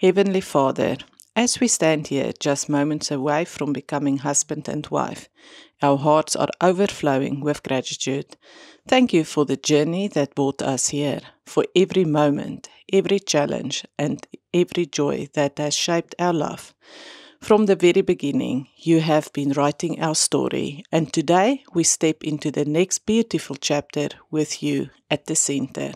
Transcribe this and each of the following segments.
Heavenly Father, as we stand here just moments away from becoming husband and wife, our hearts are overflowing with gratitude. Thank you for the journey that brought us here, for every moment, every challenge, and every joy that has shaped our love. From the very beginning, you have been writing our story, and today we step into the next beautiful chapter with you at the center.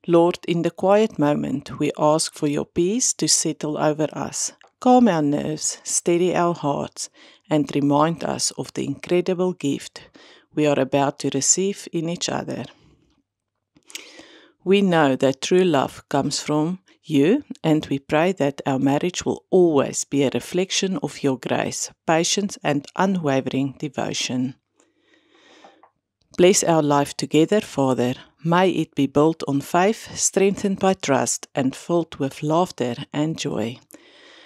Lord, in the quiet moment, we ask for your peace to settle over us. Calm our nerves, steady our hearts, and remind us of the incredible gift we are about to receive in each other. We know that true love comes from you, and we pray that our marriage will always be a reflection of your grace, patience, and unwavering devotion. Bless our life together, Father. May it be built on faith, strengthened by trust, and filled with laughter and joy.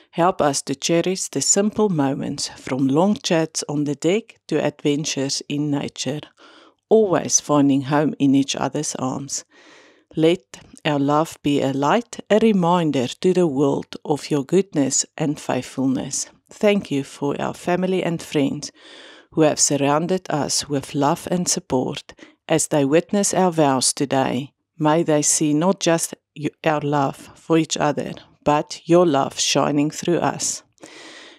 Help us to cherish the simple moments, from long chats on the deck to adventures in nature, always finding home in each other's arms. Let our love be a light, a reminder to the world of your goodness and faithfulness. Thank you for our family and friends who have surrounded us with love and support. As they witness our vows today, may they see not just our love for each other, but your love shining through us.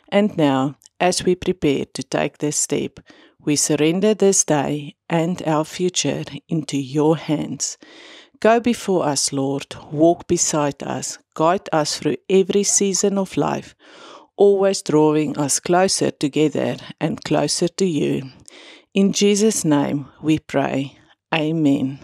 And now, as we prepare to take this step, we surrender this day and our future into your hands. Go before us, Lord, walk beside us, guide us through every season of life, always drawing us closer together and closer to you. In Jesus' name we pray. Amen.